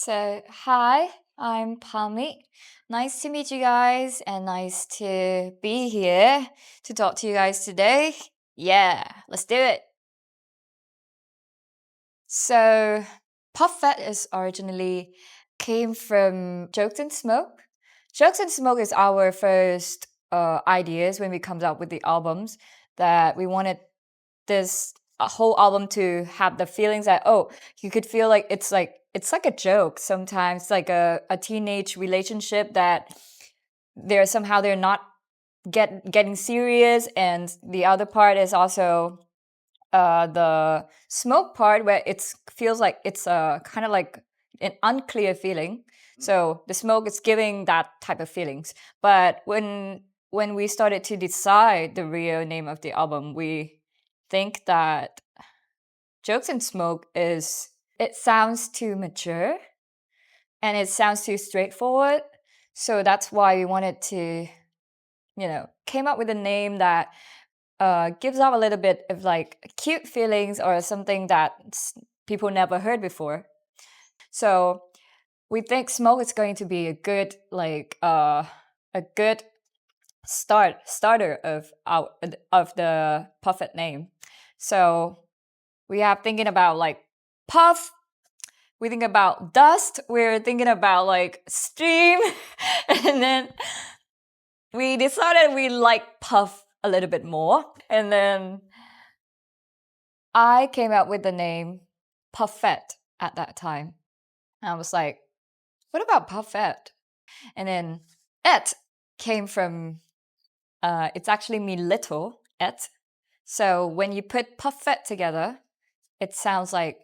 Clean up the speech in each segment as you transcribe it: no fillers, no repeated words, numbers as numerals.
Hi, I'm Pami. Nice to meet you guys and nice to be here to talk to you guys today. Yeah, let's do it. So, Puffette is originally came from Jokes and Smoke. Jokes and Smoke is our first ideas when we comes out with the albums that we wanted this whole album to have the feelings that you could feel like it's like a joke sometimes, like a teenage relationship that they're not getting serious, and the other part is also the smoke part where it feels like it's kind of like an unclear feeling. So the smoke is giving that type of feelings. But when we started to decide the real name of the album, we think that Jokes and Smoke is it sounds too mature and it sounds too straightforward. So that's why we wanted to, came up with a name that gives off a little bit of like cute feelings or something that people never heard before. So we think Smoke is going to be a good a good starter of the Puffet name. So we have thinking about like puff, we think about dust, we're thinking about like stream, and then we decided we like puff a little bit more. And then I came up with the name Puffette at that time. And I was like, what about Puffette? And then et came from it's actually me little et. So when you put Puffette together, it sounds like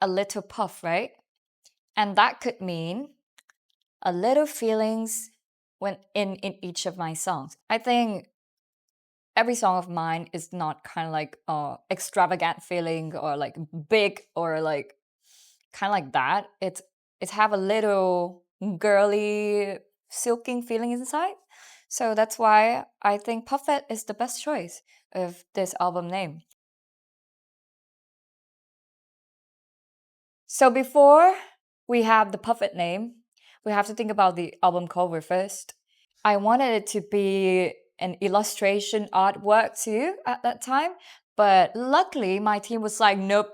a little puff, right? And that could mean a little feelings when in each of my songs. I think every song of mine is not kind of like extravagant feeling or like big or like kind of like that. It's have a little girly silking feeling inside. So that's why I think Puffet is the best choice of this album name. So before we have the Puffet name, we have to think about the album cover first. I wanted it to be an illustration artwork too at that time, but luckily my team was like, nope,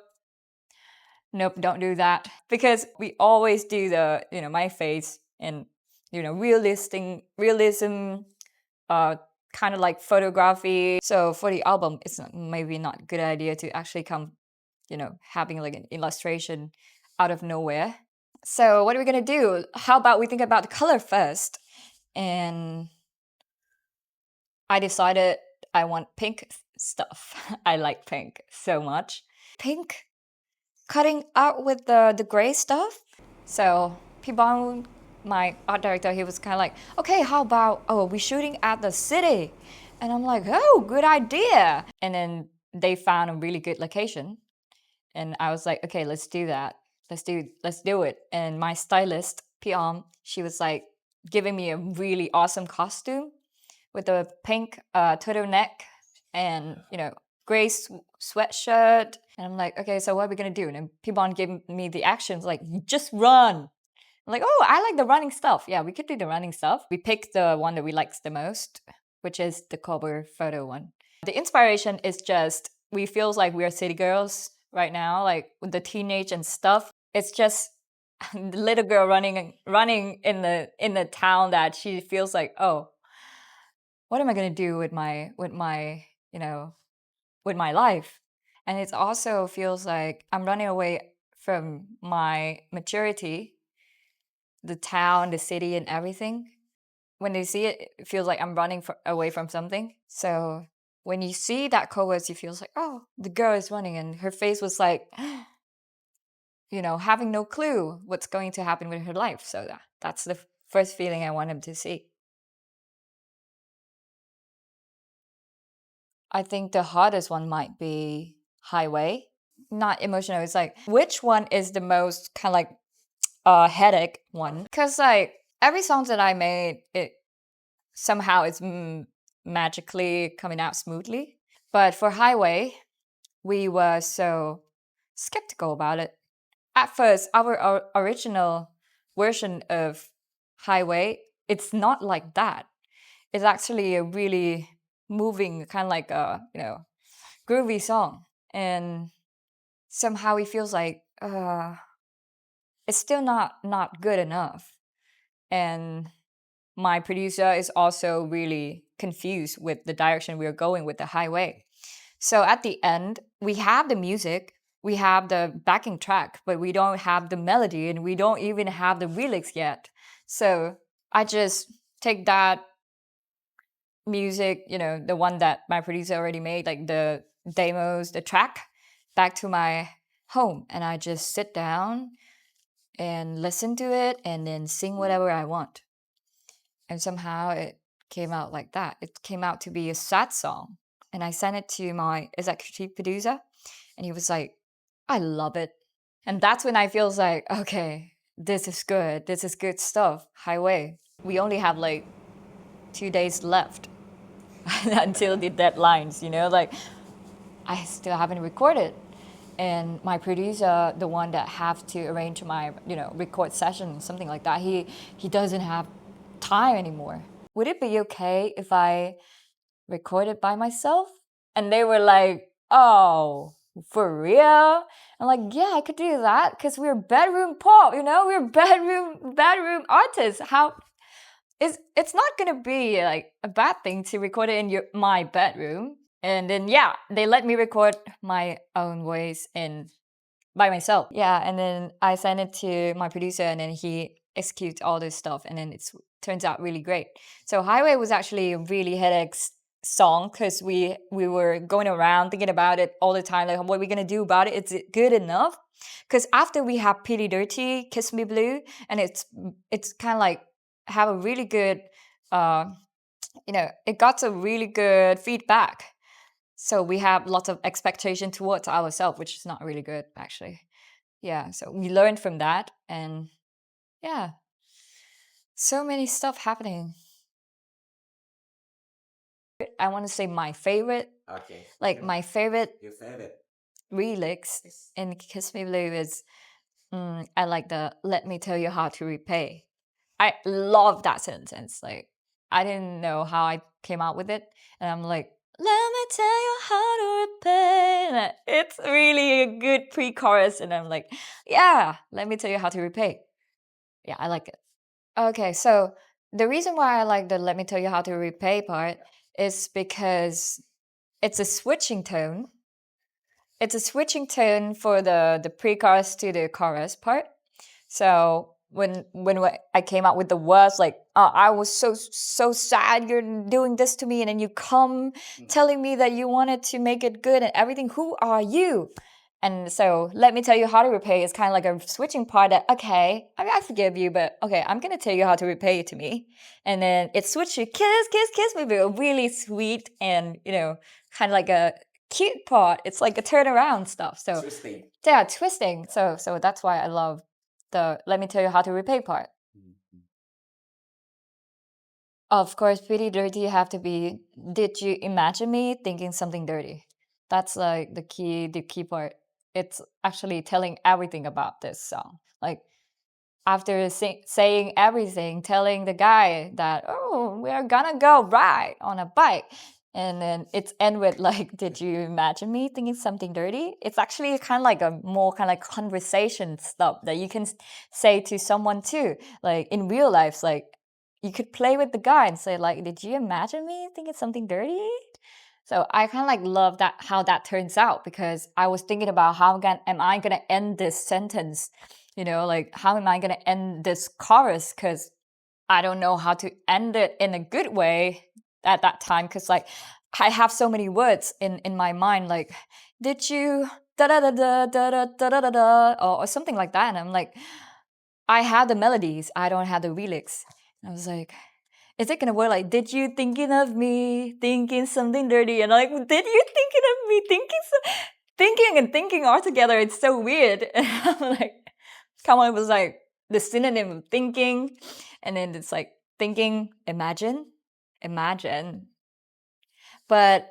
don't do that. Because we always do the, my face and, realism, kind of like photography. So for the album, it's maybe not a good idea to actually come, having like an illustration out of nowhere. So what are we gonna do? How about we think about the color first? And I decided I want pink stuff. I like pink so much. Pink cutting out with the gray stuff. So Pibon, my art director, he was kind of like, okay, how about we shooting at the city? And I'm like, oh, good idea. And then they found a really good location, and I was like, okay, let's do that. Let's do it. And my stylist, Piam, she was like giving me a really awesome costume with a pink turtleneck and gray sweatshirt. And I'm like, okay, so what are we gonna do? And then Pibon gave me the actions like, just run. I'm like, oh, I like the running stuff. Yeah, we could do the running stuff. We picked the one that we liked the most, which is the cover photo one. The inspiration is just we feels like we're city girls right now, like with the teenage and stuff. It's just the little girl running in the town that she feels like, oh, what am I gonna do with my with my life? And it also feels like I'm running away from my maturity, the town, the city, and everything. When they see it, it feels like I'm running away from something. So when you see that co-words, you feel like, oh, the girl is running, and her face was like, having no clue what's going to happen with her life. So that's the first feeling I want him to see. I think the hardest one might be Highway. Not emotional. It's like, which one is the most kind of like headache one? Because like every song that I made, it somehow is magically coming out smoothly. But for Highway, we were so skeptical about it. at first, our original version of Highway, it's not like that. It's actually a really moving, kind of like a, groovy song. And somehow it feels like it's still not good enough. And my producer is also really confused with the direction we are going with the Highway. So at the end, we have the music, we have the backing track, but we don't have the melody and we don't even have the lyrics yet. So I just take that music, the one that my producer already made, like the demos, the track, back to my home. And I just sit down and listen to it and then sing whatever I want. And somehow it came out like that. It came out to be a sad song. And I sent it to my executive producer, and he was like, I love it. And that's when I feels like, okay, this is good. This is good stuff. Highway. We only have like 2 days left until the deadlines, like I still haven't recorded. And my producer, the one that have to arrange my, record session, something like that, he doesn't have time anymore. Would it be okay if I record it by myself? And they were like, oh, for real? I'm like, yeah, I could do that because we're bedroom pop, we're bedroom artists. How it's not gonna be like a bad thing to record it in my bedroom. And then yeah, they let me record my own voice in by myself. Yeah, and then I sent it to my producer, and then he executes all this stuff, and then it turns out really great. So Highway was actually a really headache song because we were going around thinking about it all the time, like what are we gonna do about it? Is it good enough? Because after we have Pretty Dirty, Kiss Me Blue, and it's kind of like have a really good, it got a really good feedback. So we have lots of expectation towards ourselves, which is not really good, actually. Yeah, so we learned from that, and yeah, so many stuff happening. I want to say my favorite, like my favorite Your favorite. lyrics in Kiss Me Blue is, I like the "Let me tell you how to repay." I love that sentence. Like, I didn't know how I came out with it, and I'm like, let me tell you how to repay. And it's really a good pre-chorus, and I'm like, yeah, let me tell you how to repay. Yeah, I like it. Okay, so the reason why I like the "Let me tell you how to repay" part is because it's a switching tone. It's a switching tone for the pre-chorus to the chorus part. So when I came out with the words like, I was so sad you're doing this to me, and then you come telling me that you wanted to make it good and everything. Who are you? And so let me tell you how to repay is kind of like a switching part that, okay, I forgive you, but okay, I'm going to tell you how to repay it to me. And then it switched to kiss me, but really sweet and, kind of like a cute part. It's like a turnaround stuff. So Twisting. yeah, twisting. So that's why I love the let me tell you how to repay part. Mm-hmm. Of course, pretty dirty have to be, did you imagine me thinking something dirty? That's like the key part. It's actually telling everything about this song. Like after saying everything, telling the guy that, oh, we're gonna go ride on a bike. And then it's end with like, did you imagine me thinking something dirty? It's actually kind of like a more kind of like conversation stuff that you can say to someone too. Like in real life, like you could play with the guy and say like, did you imagine me thinking something dirty? So I kind of like love that how that turns out, because I was thinking about how am I gonna end this sentence, like how am I gonna end this chorus? Because I don't know how to end it in a good way at that time. Because like I have so many words in my mind, like did you da da da da da da da da da or something like that, and I'm like, I have the melodies, I don't have the lyrics. And I was like, is it gonna work? Like, did you thinking of me, thinking something dirty? And I'm like, did you thinking of me, thinking and thinking all together? It's so weird. And I'm like, come on, it was like the synonym of thinking, and then it's like thinking, imagine. But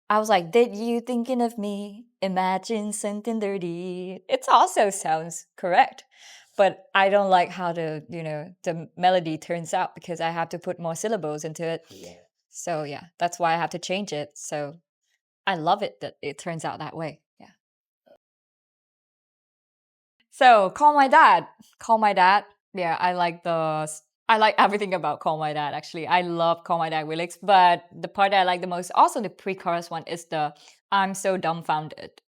I was like, did you thinking of me? Imagine something dirty. It also sounds correct. But I don't like how the melody turns out because I have to put more syllables into it. Yeah. So yeah, that's why I have to change it. So I love it that it turns out that way. Yeah. So call my dad. Call my dad. Yeah, I like everything about Call My Dad actually. I love Call My Dad lyrics, but the part that I like the most, also the pre-chorus one, is the I'm so dumbfounded.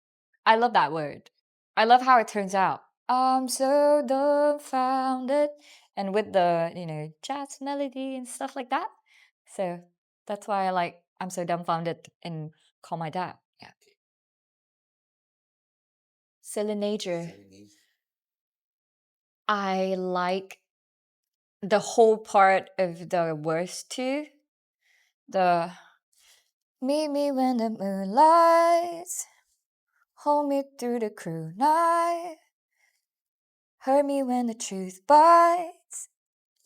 I love that word. I love how it turns out. I'm so dumbfounded. And with the, jazz melody and stuff like that. So that's why I like I'm so dumbfounded and Call My Dad. Yeah. Silly Nature. Serenade. I like the whole part of the verse too. The meet me when the moon lights, hold me through the cruel night, hurt me when the truth bites,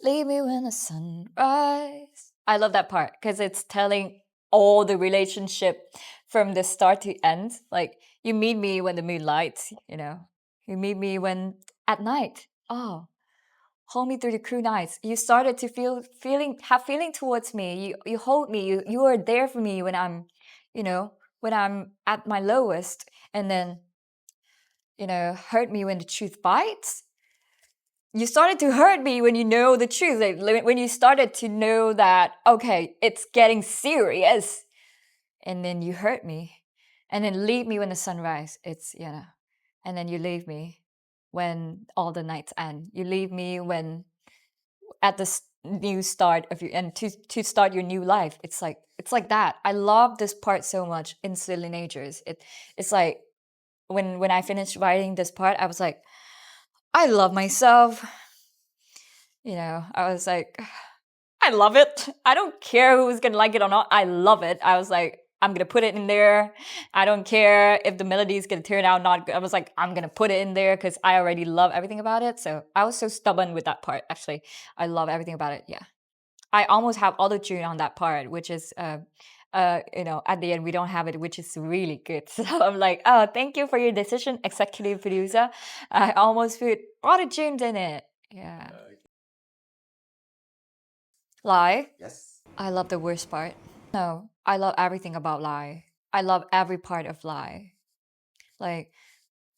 leave me when the sun rises. I love that part because it's telling all the relationship from the start to end. Like you meet me when the moon lights. You meet me when at night. Oh, hold me through the cruel nights. You started to have feeling towards me. You hold me. You are there for me when you know, when I'm at my lowest, and then hurt me when the truth bites. You started to hurt me when you know the truth. Like, when you started to know that okay, it's getting serious, and then you hurt me, and then leave me when the sunrise. And then you leave me when all the nights end. You leave me when at the new start of your and to start your new life. It's like that. I love this part so much in Silly Natures. It's like when I finished writing this part, I was like, I love myself. I was like, I love it. I don't care who's gonna like it or not. I love it. I was like, I'm gonna put it in there. I don't care if the melody is gonna turn out not good. I was like, I'm gonna put it in there because I already love everything about it. So I was so stubborn with that part. Actually, I love everything about it. Yeah, I almost have auto tune on that part, which is at the end we don't have it, which is really good. So I'm like, oh, thank you for your decision, executive producer. I almost put auto tunes in it. Yeah, lie. Yes. I love the worst part. No, I love everything about lie. I love every part of lie. Like,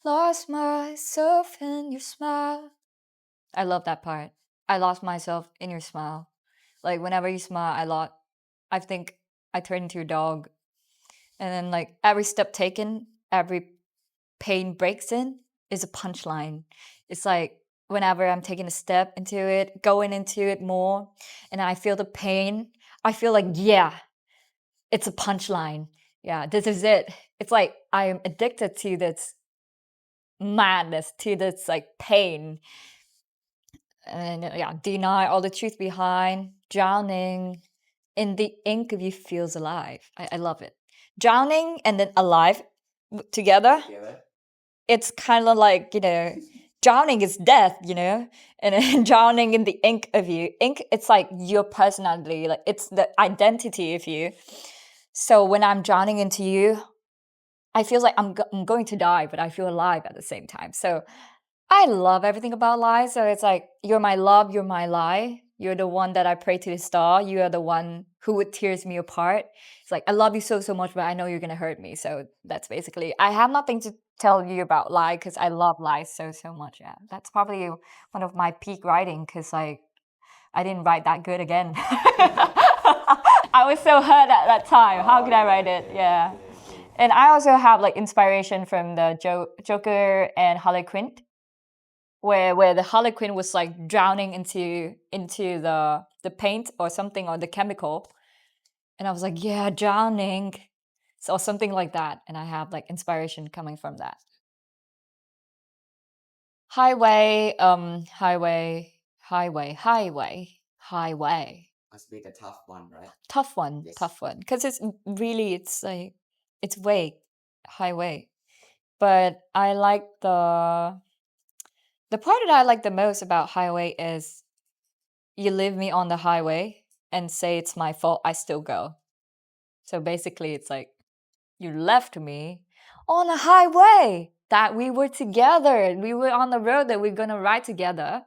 lost myself in your smile. I love that part. I lost myself in your smile. Like, whenever you smile, I think I turn into a dog. And then, like, every step taken, every pain breaks in is a punchline. It's like, whenever I'm taking a step into it, going into it more, and I feel the pain, I feel like, yeah, it's a punchline. Yeah, this is it. It's like I am addicted to this madness, to this like pain. And yeah, deny all the truth behind, drowning in the ink of you feels alive. I love it. Drowning and then alive together. Together. It's kind of like, drowning is death. And then drowning in the ink of you. Ink, it's like your personality, like it's the identity of you. So when I'm drowning into you, I feel like I'm going to die, but I feel alive at the same time. So I love everything about lie. So it's like, you're my love, you're my lie. You're the one that I pray to the star. You are the one who would tears me apart. It's like, I love you so, so much, but I know you're going to hurt me. So that's basically, I have nothing to tell you about lie because I love lie so, so much. Yeah. That's probably one of my peak writing because like, I didn't write that good again. I was so hurt at that time. How could I write it? Yeah. And I also have like inspiration from the Joker and Harley Quinn, where the Harley Quinn was like drowning into the paint or something or the chemical, and I was like, yeah, drowning, so something like that. And I have like inspiration coming from that. Highway. Must be the tough one, right? Tough one, Yes. tough one, because it's like it's way highway. But I like the part that I like the most about highway is you leave me on the highway and say it's my fault, I still go. So basically, it's like You left me on a highway that we were together and we were on the road that we're gonna ride together.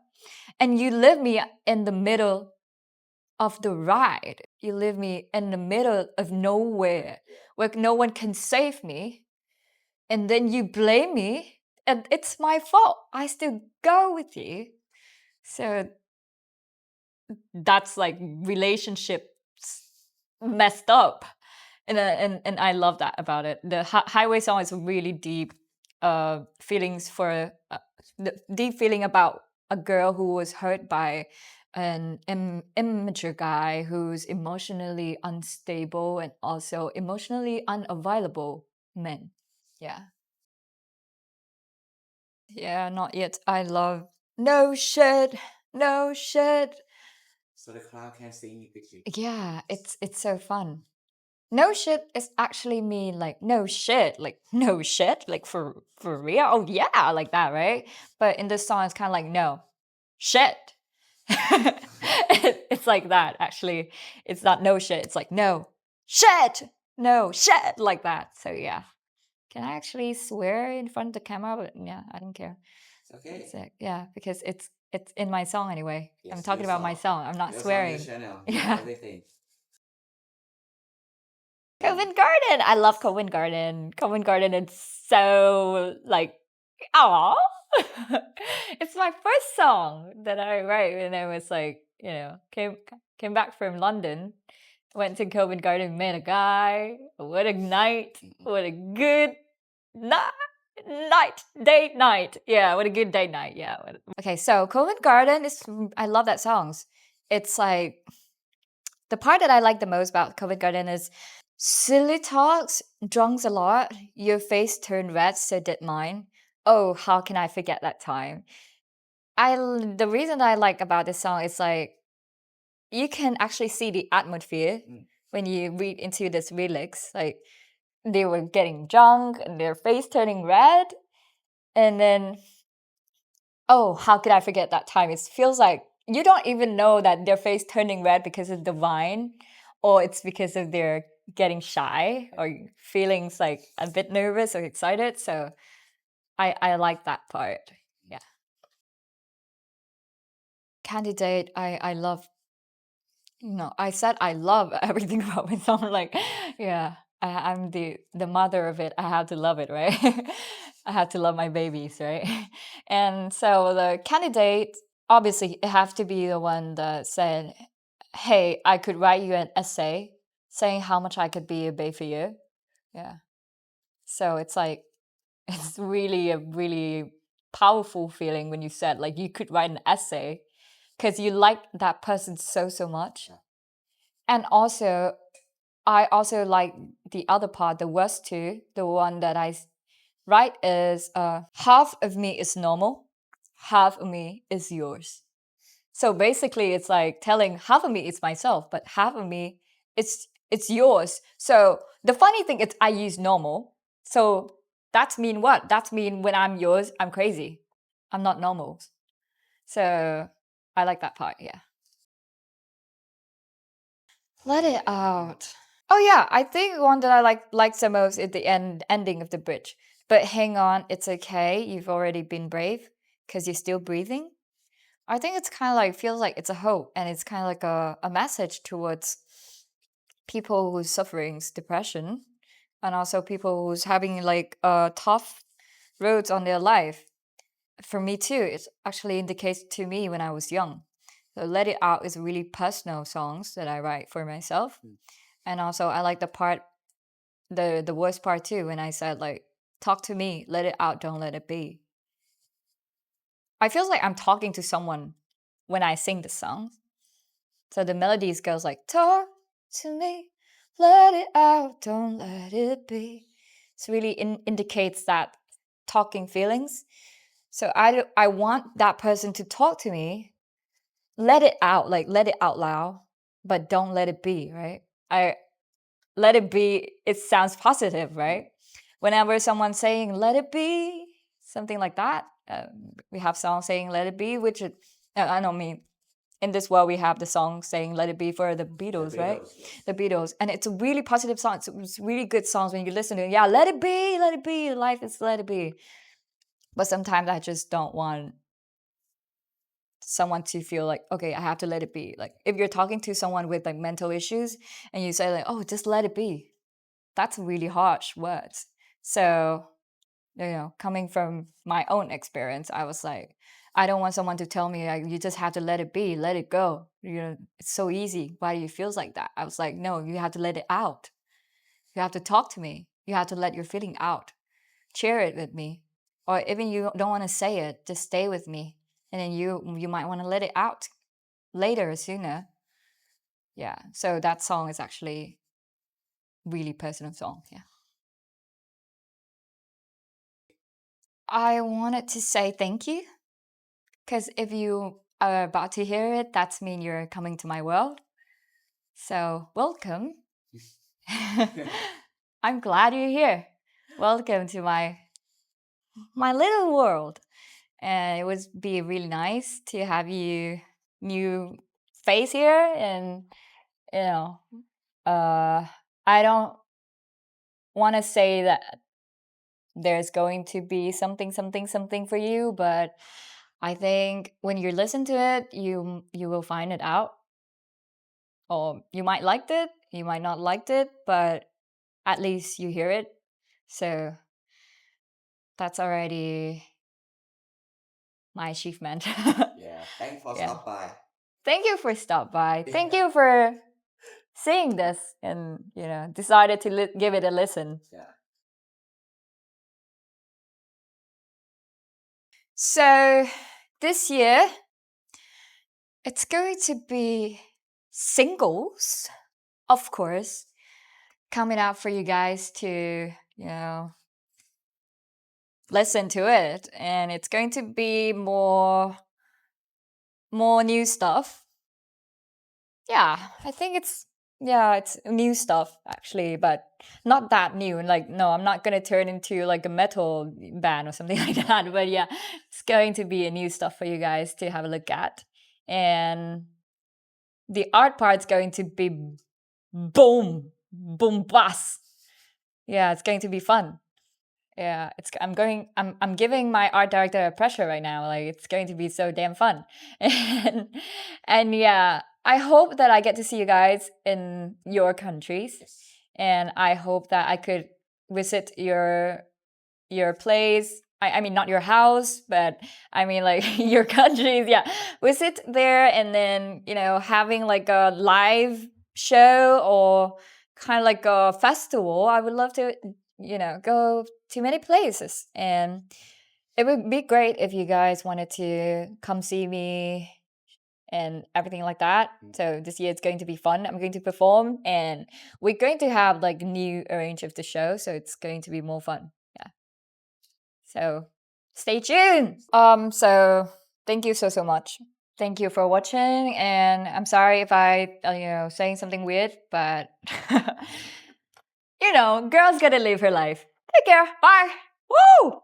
And you leave me in the middle of the ride. You leave me in the middle of nowhere where no one can save me. And then you blame me. And it's my fault. I still go with you. So that's like relationships messed up. And I love that about it. The highway song is really deep feelings for the deep feeling about a girl who was hurt by an immature guy who's emotionally unstable and also emotionally unavailable men. Yeah. Yeah, not yet. I love no shit, no shit. So the cloud can sing with you. Yeah, it's so fun. No shit is actually mean like no shit, like no shit, like for real. Oh yeah, like that, right? But in this song, it's kind of like no shit. It's like that actually. It's not no shit. It's like no shit, no shit, like that. So yeah, can I actually swear in front of the camera? But yeah, I don't care. Okay. So, yeah, because it's in my song anyway. Yes, I'm talking your about my song. song. I'm not It's on swearing. your channel. You know Yeah. everything. Covent Garden. I love Covent Garden. Covent Garden is so like, aw. It's my first song that I write when I was like, came back from London, went to Covent Garden, met a guy. What a night! What a good date night. Yeah, what a good date night. Yeah. Okay, so Covent Garden is. I love that songs. It's like the part that I like the most about Covent Garden is silly talks, drunks a lot, your face turned red, so did mine. Oh, how can I forget that time? The reason I like about this song is like you can actually see the atmosphere when you read into this lyrics. Like they were getting drunk and their face turning red, and then oh, how could I forget that time? It feels like you don't even know that their face turning red because of the wine, or it's because of their getting shy or feelings like a bit nervous or excited. So I like that part. Yeah. Candidate, I love. No, I said I love everything about my song. Like, yeah, I'm the mother of it. I have to love it, right? I have to love my babies, right? And so the candidate, obviously, it have to be the one that said, "Hey, I could write you an essay saying how much I could be a babe for you." Yeah. So it's like it's really a really powerful feeling when you said like you could write an essay because you like that person so much. And also, I also like the other part, the worst two. The one that write is half of me is normal, half of me is yours. So basically, it's like telling half of me is myself, but half of me it's yours. So the funny thing is, I use normal. So that's mean what? That's mean when I'm yours, I'm crazy. I'm not normal. So I like that part. Yeah. Let it out. Oh yeah, I think one that I like the most is the ending of the bridge. But hang on, it's okay. You've already been brave because you're still breathing. I think it's kind of like feels like it's a hope and it's kind of like a message towards people who's suffering depression and also people who's having like tough roads on their life. For me too, it actually indicates to me when I was young. So Let It Out is really personal songs that I write for myself. And also I like the part the worst part too when I said like talk to me, let it out, don't let it be. I feel like I'm talking to someone when I sing the song. So the melodies goes like talk to me, let it out, don't let it be. It's really indicates that talking feelings. So I want that person to talk to me, let it out, like let it out loud, but don't let it be, right? I let it be, it sounds positive, right? Whenever someone's saying let it be, something like that, we have songs saying let it be, which I don't mean in this world we have the song saying "Let It Be" for the Beatles, right? Yes. The Beatles, and it's a really positive song. It's really good songs when you listen to it. Yeah, let it be, let it be. Life is let it be. But sometimes I just don't want someone to feel like, okay, I have to let it be. Like if you're talking to someone with like mental issues and you say like, oh, just let it be, that's really harsh words. So, coming from my own experience, I was like, I don't want someone to tell me like, you just have to let it be, let it go. It's so easy. Why do you feel like that? I was like, no, you have to let it out. You have to talk to me. You have to let your feeling out. Share it with me. Or even you don't want to say it, just stay with me. And then you might want to let it out later or sooner. Yeah. So that song is actually really personal song. Yeah. I wanted to say thank you. Because if you are about to hear it, that's mean you're coming to my world. So welcome. I'm glad you're here. Welcome to my little world. And it would be really nice to have you new face here. And you know, I don't want to say that there's going to be something for you, but I think when you listen to it, you will find it out. Or you might liked it, you might not liked it, but at least you hear it. So that's already my achievement. Yeah. Thank you for Yeah. stop by. Thank you for stop by. Thank you for seeing this and decided to give it a listen. Yeah. So this year it's going to be singles, of course, coming out for you guys to listen to it, and it's going to be more new stuff. Yeah, I think it's new stuff actually, but not that new. Like no, I'm not gonna turn into like a metal band or something like that. But yeah, it's going to be a new stuff for you guys to have a look at, and the art part's going to be boom bass. Yeah, it's going to be fun. Yeah, I'm giving my art director a pressure right now. Like it's going to be so damn fun. And yeah, I hope that I get to see you guys in your countries. Yes. And I hope that I could visit your place. I mean not your house, but I mean like your countries. Yeah. Visit there and then, having like a live show or kind of like a festival. I would love to, go to many places. And it would be great if you guys wanted to come see me and everything like that. So this year it's going to be fun. I'm going to perform and we're going to have like new arrange of the show. So it's going to be more fun. Yeah. So stay tuned. So thank you so much. Thank you for watching, and I'm sorry if I saying something weird, but girls gotta live her life. Take care. Bye. Woo!